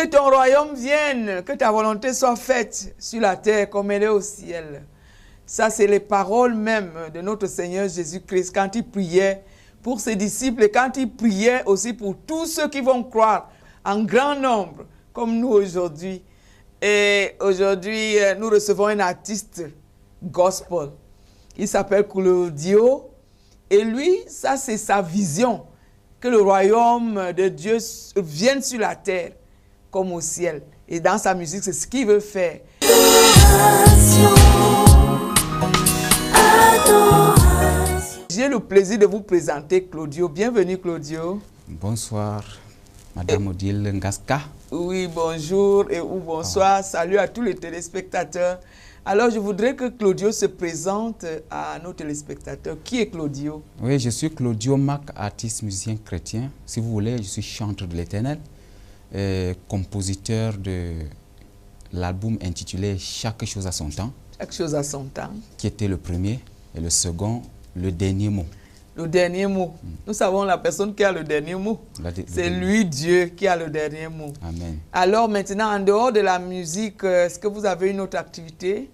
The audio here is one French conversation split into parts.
Que ton royaume vienne, que ta volonté soit faite sur la terre comme elle est au ciel. Ça, c'est les paroles même de notre Seigneur Jésus-Christ quand il priait pour ses disciples et quand il priait aussi pour tous ceux qui vont croire en grand nombre, comme nous aujourd'hui. Et aujourd'hui, nous recevons un artiste gospel. Il s'appelle Claudio. Et lui, ça, c'est sa vision, que le royaume de Dieu vienne sur la terre comme au ciel. Et dans sa musique, c'est ce qu'il veut faire. J'ai le plaisir de vous présenter Claudio. Bienvenue, Claudio. Bonsoir, Madame Odile Ngaska. Oui, bonjour ou bonsoir. Salut à tous les téléspectateurs. Alors, je voudrais que Claudio se présente à nos téléspectateurs. Qui est Claudio? Oui, je suis Claudio Mac, artiste musicien chrétien. Si vous voulez, je suis chanteur de l'Éternel, compositeur de l'album intitulé Chaque chose à son temps. Chaque chose à son temps. Qui était le premier et le second, le dernier mot. Le dernier mot. Nous savons la personne qui a le dernier mot. C'est lui, Dieu, qui a le dernier mot. Amen. Alors maintenant, en dehors de la musique, est-ce que vous avez une autre activité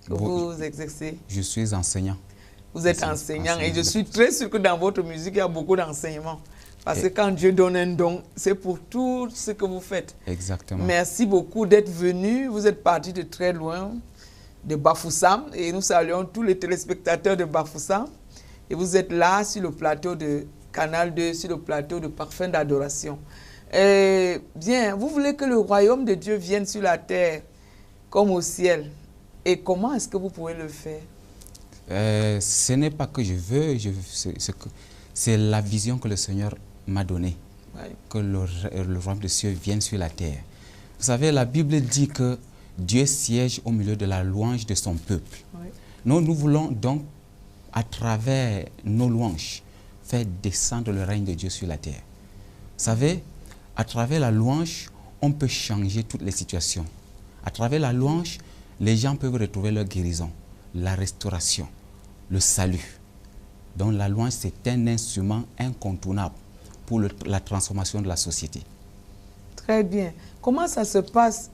que vous exercez? Je suis enseignant. Vous êtes enseignant et je suis très sûr que dans votre musique, il y a beaucoup d'enseignements. Parce que quand Dieu donne un don, c'est pour tout ce que vous faites. Exactement. Merci beaucoup d'être venu. Vous êtes parti de très loin, de Bafoussam. Et nous saluons tous les téléspectateurs de Bafoussam. Et vous êtes là sur le plateau de Canal 2, sur le plateau de Parfum d'adoration. Bien, vous voulez que le royaume de Dieu vienne sur la terre comme au ciel. Et comment est-ce que vous pouvez le faire? Ce n'est pas que je veux, c'est la vision que le Seigneur m'a donnée. Oui. Que le royaume de Dieu vienne sur la terre. Vous savez, la Bible dit que Dieu siège au milieu de la louange de son peuple. Oui. Nous voulons donc, à travers nos louanges, faire descendre le règne de Dieu sur la terre. Vous savez, à travers la louange, on peut changer toutes les situations. À travers la louange, les gens peuvent retrouver leur guérison, la restauration, le salut. Donc la louange, c'est un instrument incontournable pour la transformation de la société. Très bien. Comment ça se passe?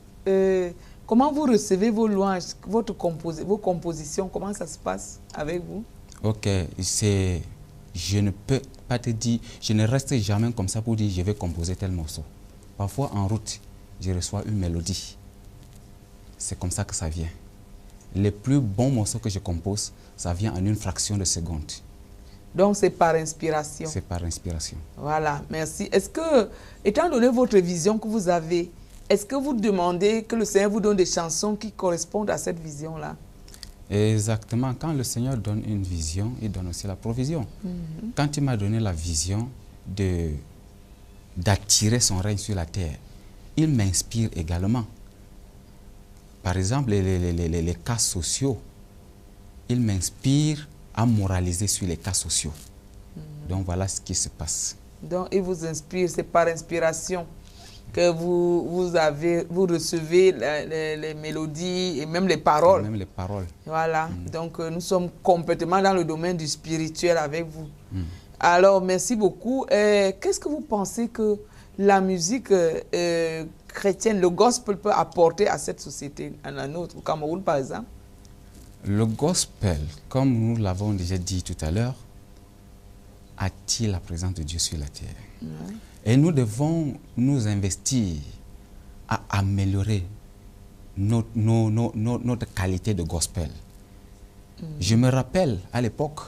Comment vous recevez vos louanges, vos compositions? Comment ça se passe avec vous? Ok, je ne peux pas te dire, je ne reste jamais comme ça pour dire je vais composer tel morceau. Parfois en route, je reçois une mélodie. C'est comme ça que ça vient. Les plus bons morceaux que je compose, ça vient en une fraction de seconde. Donc c'est par inspiration. C'est par inspiration. Voilà, merci. Est-ce que, étant donné votre vision que vous avez, est-ce que vous demandez que le Seigneur vous donne des chansons qui correspondent à cette vision-là? Exactement. Quand le Seigneur donne une vision, il donne aussi la provision. Quand il m'a donné la vision d'attirer son règne sur la terre, il m'inspire également. Par exemple, les cas sociaux, il m'inspire à moraliser sur les cas sociaux. Donc voilà ce qui se passe. Donc il vous inspire, c'est par inspiration que vous recevez les mélodies et même les paroles. Même les paroles. Voilà, donc nous sommes complètement dans le domaine du spirituel avec vous. Alors, merci beaucoup. Qu'est-ce que vous pensez que la musique chrétienne, le gospel peut apporter à cette société, à la nôtre, au Cameroun par exemple? Le gospel, comme nous l'avons déjà dit tout à l'heure, attire la présence de Dieu sur la terre. Et nous devons nous investir à améliorer notre qualité de gospel. Je me rappelle à l'époque,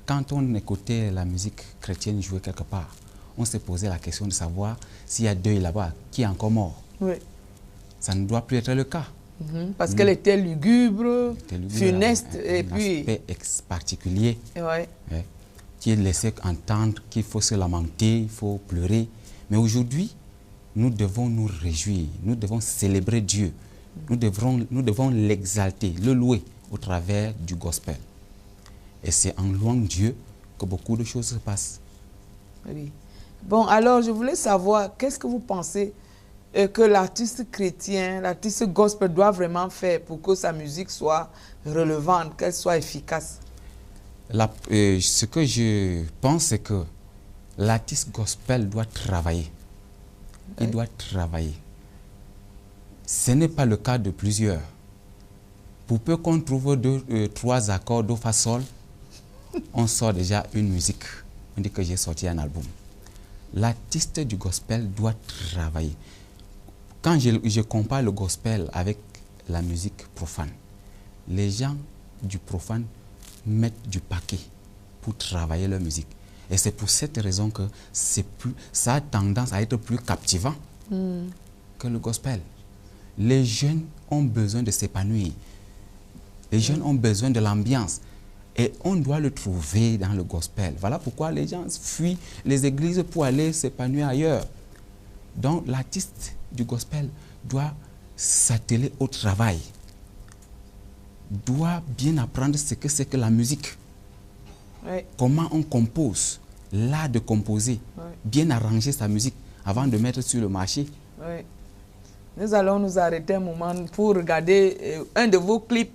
quand on écoutait la musique chrétienne jouer quelque part, on se posait la question de savoir s'il y a deuil là-bas, qui est encore mort. Oui. Ça ne doit plus être le cas. Parce qu'elle était lugubre, funeste, et puis... aspect particulier Ouais. qui est laissé entendre qu'il faut se lamenter, il faut pleurer. Mais aujourd'hui, nous devons nous réjouir, nous devons célébrer Dieu. Nous devons l'exalter, le louer au travers du gospel. Et c'est en louant Dieu que beaucoup de choses se passent. Oui. Bon, alors je voulais savoir, qu'est-ce que vous pensez que l'artiste chrétien, l'artiste gospel doit vraiment faire pour que sa musique soit relevante, qu'elle soit efficace? Ce que je pense, c'est que l'artiste gospel doit travailler. Il doit travailler. Ce n'est pas le cas de plusieurs. Pour peu qu'on trouve trois accords do, fa, sol, on sort déjà une musique. On dit que j'ai sorti un album. L'artiste du gospel doit travailler. Quand je compare le gospel avec la musique profane, les gens du profane mettent du paquet pour travailler leur musique. Et c'est pour cette raison que ça a tendance à être plus captivant que le gospel. Les jeunes ont besoin de s'épanouir. Les jeunes ont besoin de l'ambiance. Et on doit le trouver dans le gospel. Voilà pourquoi les gens fuient les églises pour aller s'épanouir ailleurs. Donc l'artiste du gospel doit s'atteler au travail. Doit bien apprendre ce que c'est que la musique. Oui. Comment on compose, l'art de composer. Oui. Bien arranger sa musique avant de mettre sur le marché. Oui. Nous allons nous arrêter un moment pour regarder un de vos clips.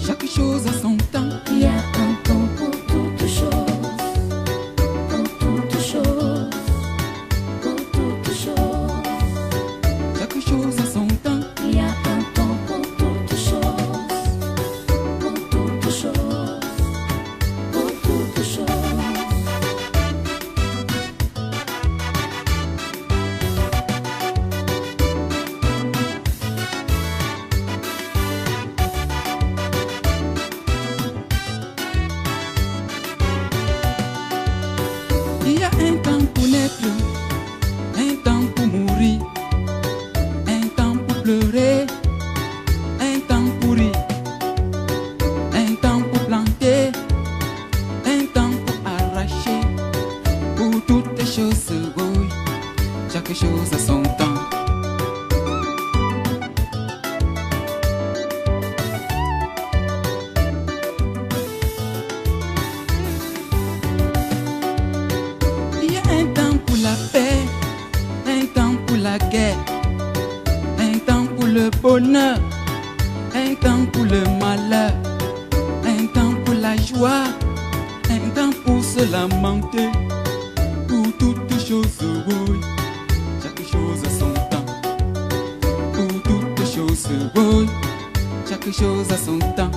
Chaque chose a son temps. Il y a un temps pour toutes choses, pour toutes choses, pour toutes choses. Chaque chose a son temps. Il y a un temps pour toutes choses, pour toutes choses, pour toutes choses. Il y a un temps pour naître, un temps pour mourir, un temps pour pleurer, un temps pour rire, un temps pour planter, un temps pour arracher. Pour toutes les choses, oui, chaque chose a son temps. Il y a un temps pour la paix, un temps pour la guerre, un temps pour le bonheur, un temps pour le malheur, un temps pour la joie, un temps pour se lamenter. Pour toutes choses, oui, chaque chose a son temps. Pour toutes choses, oui, chaque chose a son temps.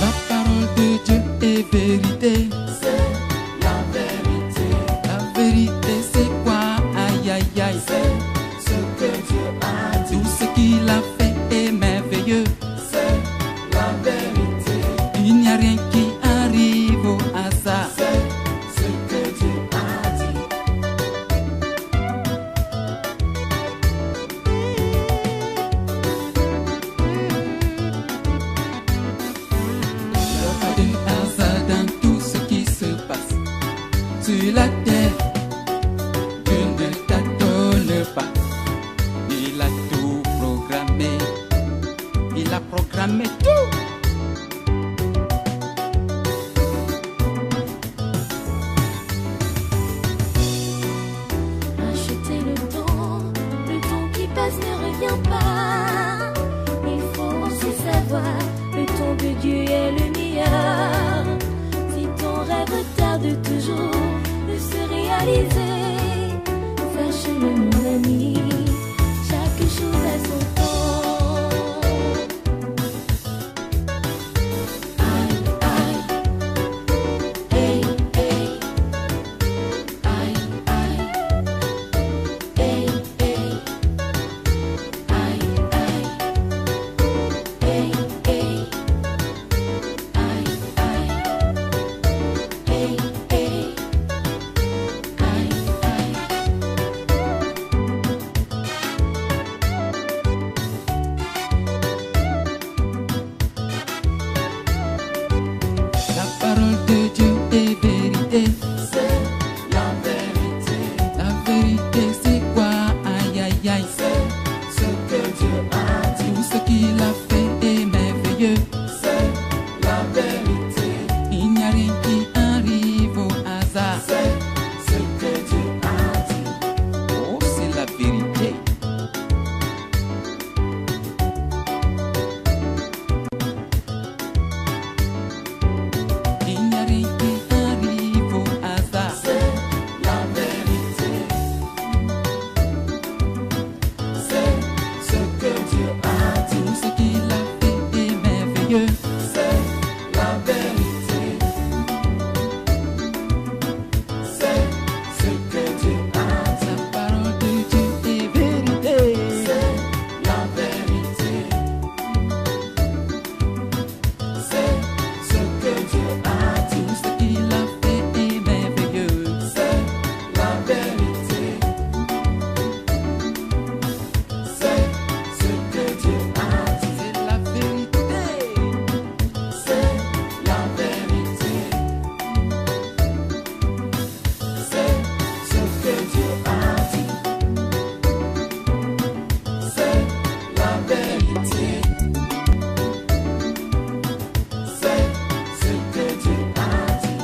La parole de Dieu est vérité. C'est la vérité, La vérité c'est quoi? Aïe aïe aïe. c'est ce que Dieu a dit. Tout ce qu'il a fait est merveilleux. C'est la vérité, Il n'y a rien qui arrive au hasard. c'est ce que Dieu a dit. Il n'y a pas de hasard dans tout ce qui se passe sur la terre. Dieu ne t'adonne pas. Il a tout programmé. Il a programmé tout. Achetez le temps suffira pas. Il faut aussi savoir le temps de Dieu est le meilleur. Si ton rêve tarde toujours de se réaliser, sache-le mon ami, chaque chose a son temps. Aïe, aïe, hey, hey, aïe, aïe, hey, hey, aïe, aïe, hey, hey, aïe, aïe, hey, hey, aïe, aïe. La parole de Dieu est vérité. C'est la vérité, La vérité, c'est quoi? Aïe, aïe, aïe. c'est ce que Dieu a dit. Tout ce qu'il a fait est merveilleux. C'est la vérité, Il n'y a rien qui arrive au hasard. c'est ce que Dieu a dit. Oh, c'est la vérité. Il n'y a rien qui arrive au hasard. C'est la vérité, c'est ce que Dieu a dit. Tout ce qu'il a fait est merveilleux. C'est la vérité, c'est ce que Dieu a dit. La parole de Dieu est vérité. C'est la vérité, c'est ce que Dieu a dit. Tout ce qu'il a fait est merveilleux. C'est la vérité, c'est ce que Dieu a dit. C'est la vérité. C'est la vérité, c'est ce que Dieu a dit. C'est la vérité, c'est ce que Dieu a dit.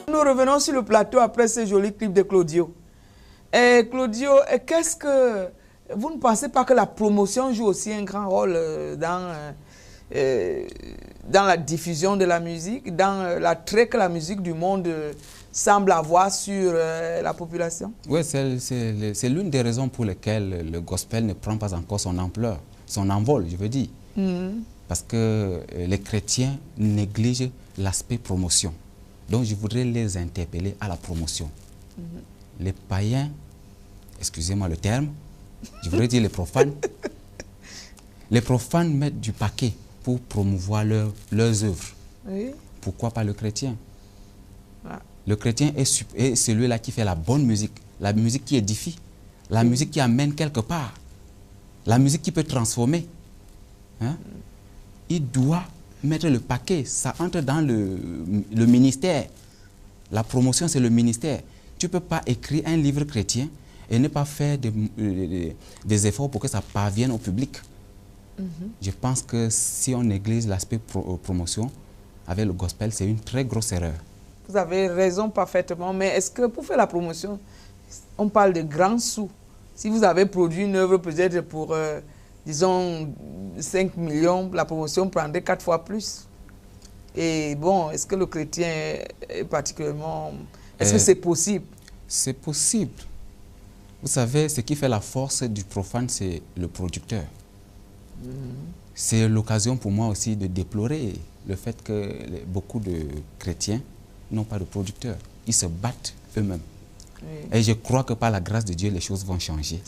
Nous revenons sur le plateau après ce joli clip de Claudio. Et Claudio, qu'est-ce que... Vous ne pensez pas que la promotion joue aussi un grand rôle dans la diffusion de la musique, dans l'attrait que la musique du monde semble avoir sur la population? Oui, c'est l'une des raisons pour lesquelles le gospel ne prend pas encore son ampleur, son envol, je veux dire. Parce que les chrétiens négligent l'aspect promotion. Donc je voudrais les interpeller à la promotion. Les païens, excusez-moi le terme, je voudrais dire les profanes. Les profanes mettent du paquet pour promouvoir leurs œuvres. Oui. Pourquoi pas le chrétien? Ah. Le chrétien est celui-là qui fait la bonne musique, la musique qui édifie, la musique qui amène quelque part, la musique qui peut transformer. Hein? Il doit mettre le paquet, ça entre dans le ministère. La promotion, c'est le ministère. Tu ne peux pas écrire un livre chrétien et ne pas faire des efforts pour que ça parvienne au public. Je pense que si on néglige l'aspect promotion avec le gospel, c'est une très grosse erreur. Vous avez raison parfaitement, mais est-ce que pour faire la promotion, on parle de grands sous? Si vous avez produit une œuvre peut-être pour, disons, 5 millions, la promotion prendrait 4 fois plus. Et bon, est-ce que le chrétien est particulièrement... Est-ce que c'est possible? C'est possible. Vous savez, ce qui fait la force du profane, c'est le producteur. C'est l'occasion pour moi aussi de déplorer le fait que beaucoup de chrétiens n'ont pas de producteurs. Ils se battent eux-mêmes. Oui. Et je crois que par la grâce de Dieu, les choses vont changer.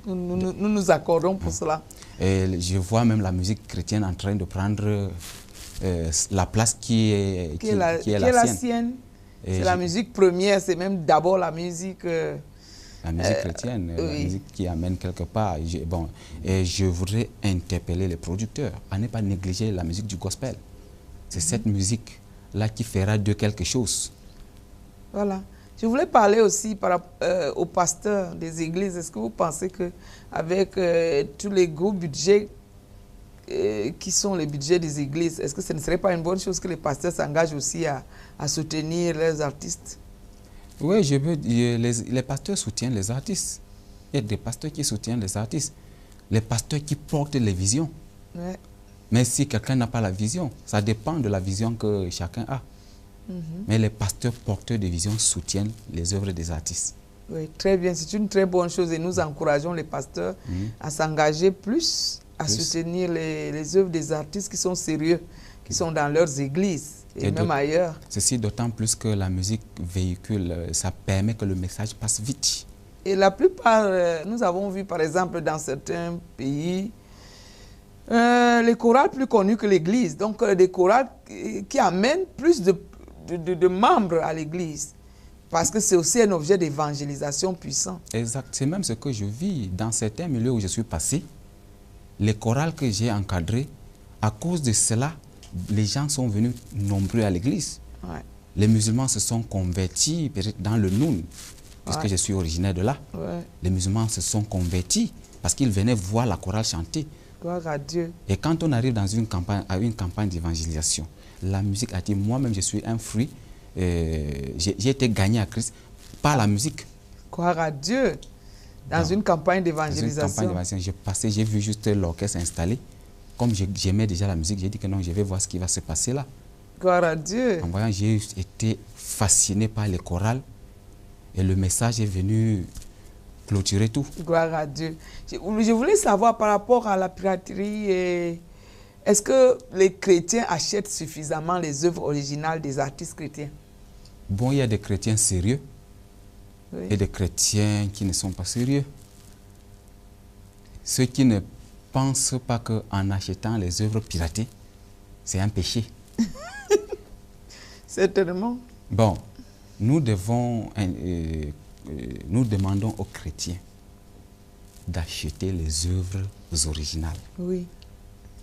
Nous accordons pour cela. Et je vois même la musique chrétienne en train de prendre la place qui est la sienne. C'est la musique première, c'est même d'abord la musique... la musique chrétienne, la musique qui amène quelque part. Et je voudrais interpeller les producteurs à ne pas négliger la musique du gospel. C'est cette musique-là qui fera de quelque chose. Voilà. Je voulais parler aussi aux pasteurs des églises. Est-ce que vous pensez qu'avec tous les gros budgets qui sont les budgets des églises, est-ce que ce ne serait pas une bonne chose que les pasteurs s'engagent aussi à soutenir leurs artistes? Oui, je veux dire, les pasteurs soutiennent les artistes. Il y a des pasteurs qui soutiennent les artistes. Les pasteurs qui portent les visions. Ouais. Mais si quelqu'un n'a pas la vision, ça dépend de la vision que chacun a. Mais les pasteurs porteurs de vision soutiennent les œuvres des artistes. Oui, très bien. C'est une très bonne chose et nous encourageons les pasteurs à s'engager plus, à soutenir les œuvres des artistes qui sont sérieux, qui sont dans leurs églises et même ailleurs. Ceci d'autant plus que la musique véhicule, ça permet que le message passe vite. Et la plupart, nous avons vu par exemple dans certains pays, les chorales plus connues que l'église, donc des chorales qui amènent plus de membres à l'église. Parce que c'est aussi un objet d'évangélisation puissant. Exact. C'est même ce que je vis dans certains milieux où je suis passé. Les chorales que j'ai encadrées, à cause de cela, les gens sont venus nombreux à l'église. Ouais. Les musulmans se sont convertis dans le Noun, puisque je suis originaire de là. Ouais. Les musulmans se sont convertis parce qu'ils venaient voir la chorale chanter. Gloire à Dieu. Et quand on arrive dans une campagne d'évangélisation, la musique a dit, moi-même je suis un fruit. J'ai été gagné à Christ par la musique. Gloire à Dieu. Dans une campagne d'évangélisation. J'ai passé, j'ai vu juste l'orchestre installé. Comme j'aimais déjà la musique, j'ai dit que non, je vais voir ce qui va se passer là. Gloire à Dieu. En voyant, j'ai été fasciné par les chorales et le message est venu clôturer tout. Gloire à Dieu. Je voulais savoir par rapport à la piraterie, est-ce que les chrétiens achètent suffisamment les œuvres originales des artistes chrétiens? Bon, il y a des chrétiens sérieux et des chrétiens qui ne sont pas sérieux. Ceux qui ne pensent pas qu'en achetant les œuvres piratées, c'est un péché. Certainement. Bon, nous demandons aux chrétiens d'acheter les œuvres originales. Oui.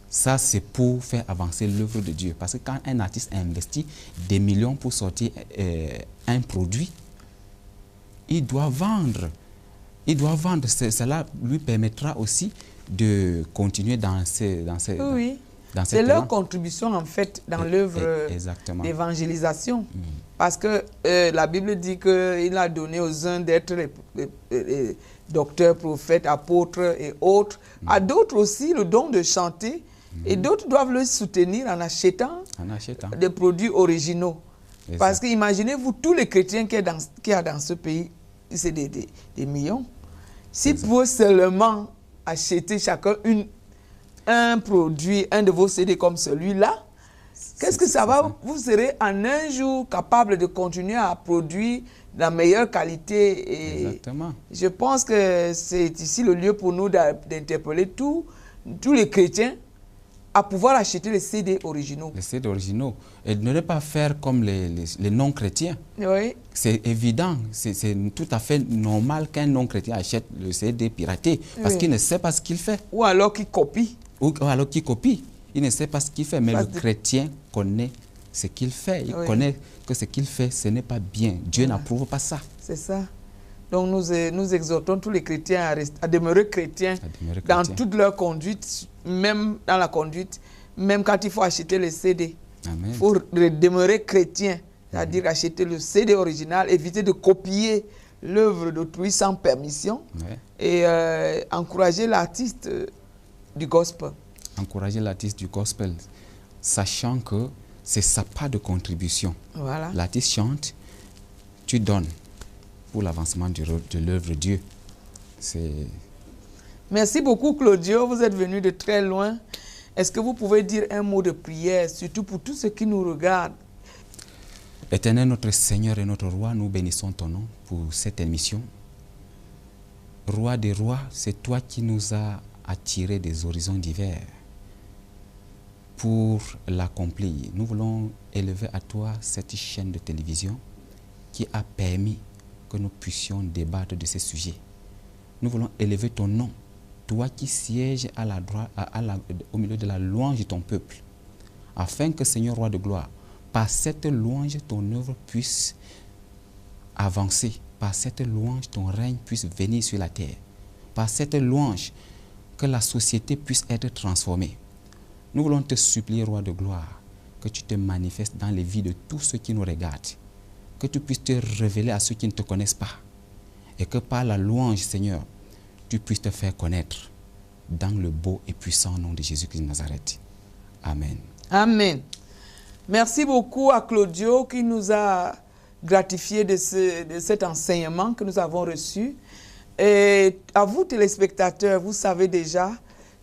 Ça, c'est pour faire avancer l'œuvre de Dieu. Parce que quand un artiste investit des millions pour sortir un produit, il doit vendre. Il doit vendre. Cela lui permettra aussi de continuer dans ces oui. C'est leur contribution en fait dans l'œuvre d'évangélisation. Parce que la Bible dit qu'il a donné aux uns d'être les docteurs, prophètes, apôtres et autres. À d'autres aussi le don de chanter. Et d'autres doivent le soutenir en achetant des produits originaux. Exact. Parce que imaginez-vous tous les chrétiens qu'il y a dans ce pays, c'est des millions. Si vous pouvez seulement acheter chacun un produit, un de vos CD comme celui-là, qu'est-ce que ça va? Vous serez en un jour capable de continuer à produire la meilleure qualité. Et exactement. Je pense que c'est ici le lieu pour nous d'interpeller tous les chrétiens à pouvoir acheter les CD originaux. Les CD originaux. Et ne pas faire comme les non-chrétiens. Oui. C'est évident, c'est tout à fait normal qu'un non-chrétien achète le CD piraté parce qu'il ne sait pas ce qu'il fait. Ou alors qu'il copie. Ou alors qu'il copie. Il ne sait pas ce qu'il fait, mais le chrétien connaît ce qu'il fait. Il connaît que ce qu'il fait, ce n'est pas bien. Dieu n'approuve pas ça. C'est ça. Donc nous exhortons tous les chrétiens à demeurer chrétiens dans toute leur conduite, même dans la conduite, même quand il faut acheter les CD. Amen. Il faut demeurer chrétien, c'est-à-dire acheter le CD original, éviter de copier l'œuvre d'autrui sans permission et encourager l'artiste du gospel. Encourager l'artiste du gospel, sachant que c'est sa part de contribution. Voilà. L'artiste chante, tu donnes pour l'avancement de l'œuvre de Dieu. Merci beaucoup Claudio, vous êtes venu de très loin. Est-ce que vous pouvez dire un mot de prière, surtout pour tous ceux qui nous regardent? Éternel notre Seigneur et notre Roi, nous bénissons ton nom pour cette émission. Roi des rois, c'est toi qui nous as attirés des horizons divers pour l'accomplir. Nous voulons élever à toi cette chaîne de télévision qui a permis que nous puissions débattre de ces sujets. Nous voulons élever ton nom, toi qui sièges à la droite, au milieu de la louange de ton peuple, afin que, Seigneur roi de gloire, par cette louange, ton œuvre puisse avancer, par cette louange, ton règne puisse venir sur la terre, par cette louange, que la société puisse être transformée, Nous voulons te supplier, Roi de gloire, que tu te manifestes dans les vies de tous ceux qui nous regardent, que tu puisses te révéler à ceux qui ne te connaissent pas, et que par la louange, Seigneur, tu puisses te faire connaître dans le beau et puissant nom de Jésus-Christ de Nazareth. Amen. Amen. Merci beaucoup à Claudio qui nous a gratifié de cet enseignement que nous avons reçu. Et à vous, téléspectateurs, vous savez déjà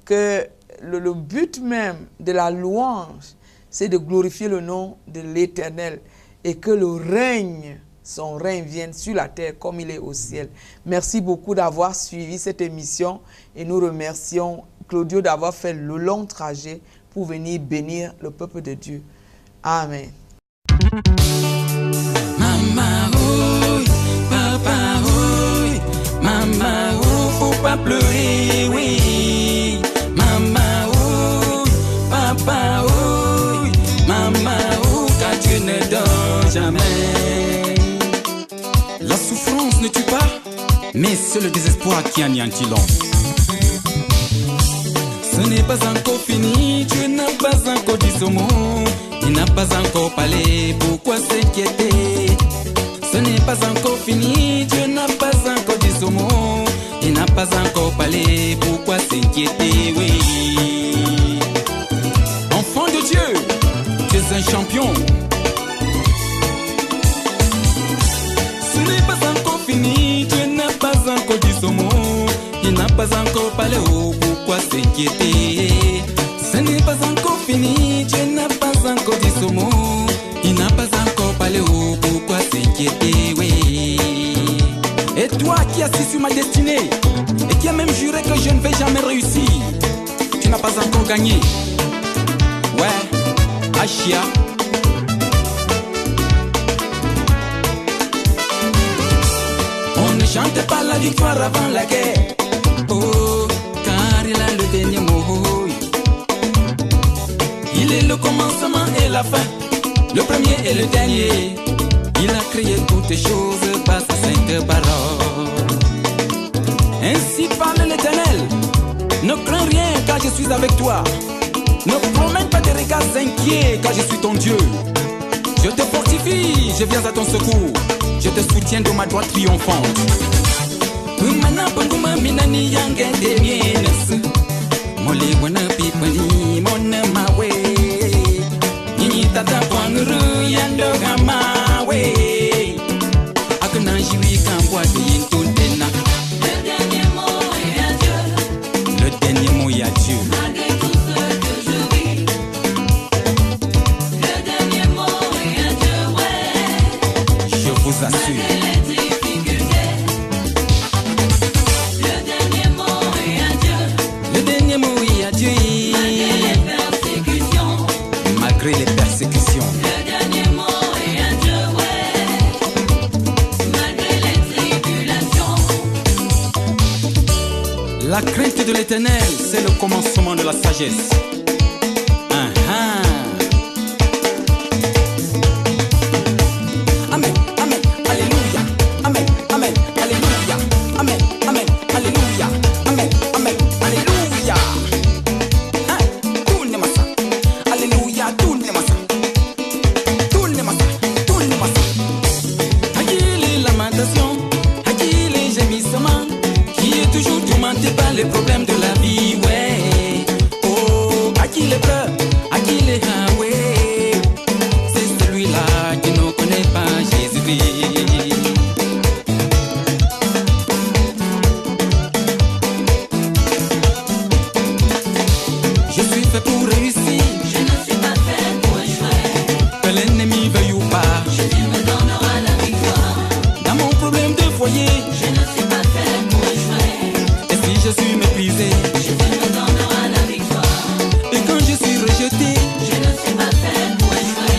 que le but même de la louange, c'est de glorifier le nom de l'Éternel et que le règne, son règne vienne sur la terre comme il est au ciel. Merci beaucoup d'avoir suivi cette émission et nous remercions Claudio d'avoir fait le long trajet pour venir bénir le peuple de Dieu. Amen. Maman, oui, papa, oui, maman, oh, faut pas pleurer, oui. Maman, oui, papa, oui, maman, oh, car Dieu ne dort jamais. La souffrance ne tue pas, mais c'est le désespoir qui anéantit l'homme. Ce n'est pas encore fini, Dieu n'a pas encore dit son mot. Il n'a pas encore parlé, pourquoi s'inquiéter? Ce n'est pas encore fini, Dieu n'a pas encore dit son mot. Il n'a pas encore parlé, pourquoi s'inquiéter? Oui. Enfant de Dieu, tu es un champion. Ce n'est pas encore fini, Dieu n'a pas encore dit son mot. Il n'a pas encore parlé, oh, pourquoi s'inquiéter? Ce n'est pas encore fini, Dieu n'a pas encore dit son mot. Il n'a pas encore parlé, oh, pourquoi s'inquiéter, oui. Et toi qui assis sur ma destinée et qui a même juré que je ne vais jamais réussir, tu n'as pas encore gagné. Ouais, Achia. On ne chante pas la victoire avant la guerre. Oh, car il a le dernier mot. Il est le commencement et la fin, le premier et le dernier. Il a créé toutes les choses par ses 5 paroles. Ainsi parle l'Éternel. Ne crains rien car je suis avec toi. Ne promène pas des regards inquiets car je suis ton Dieu. Je te fortifie, je viens à ton secours. Je te soutiens de ma droite triomphante. Tata Pangru Yandoga Mawe Akunanjiwi Kamboa de Yintundena. Le dernier mot est adieu. Le dernier mot est adieu. Malgré tout ce que je vis. Le dernier mot est adieu, ouais. Je vous assure. Malgré les difficultés. Le dernier mot est adieu. Le dernier mot est adieu. Malgré les persécutions. Malgré les persécutions. Le dernier mot est adieu, ouais. Malgré les tribulations. La crainte de l'Éternel, c'est le commencement de la sagesse. Amen, amen, alléluia. Amen, amen, alléluia. Amen, amen, alléluia. Amen, amen, alléluia. Tout n'est pas ça. Alléluia, tout n'est pas ça. Tout n'est pas ça, tout n'est pas ça. À qui les lamentations, à qui les gémissements, qui est toujours tourmenté par les problèmes de la vie, ouais. Oh, à qui les pleurs, à qui les ouais. C'est celui-là qui ne connaît pas Jésus-Christ. Je suis fait pour réussir. Je ne suis pas fait pour échouer. Que l'ennemi veuille ou pas, Jésus me donnera la victoire. dans mon problème de foyer, Je ne suis pas fait pour échouer. et si je suis méprisé, Jésus me donnera la victoire. et quand je suis rejeté, Je ne suis pas fait pour échouer.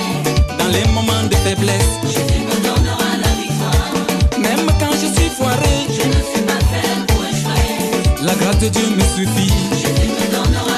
dans les moments de faiblesse, Jésus me donnera la victoire. même quand je suis foiré, Je ne suis pas fait pour échouer. la grâce de Dieu me suffit. Jésus me donnera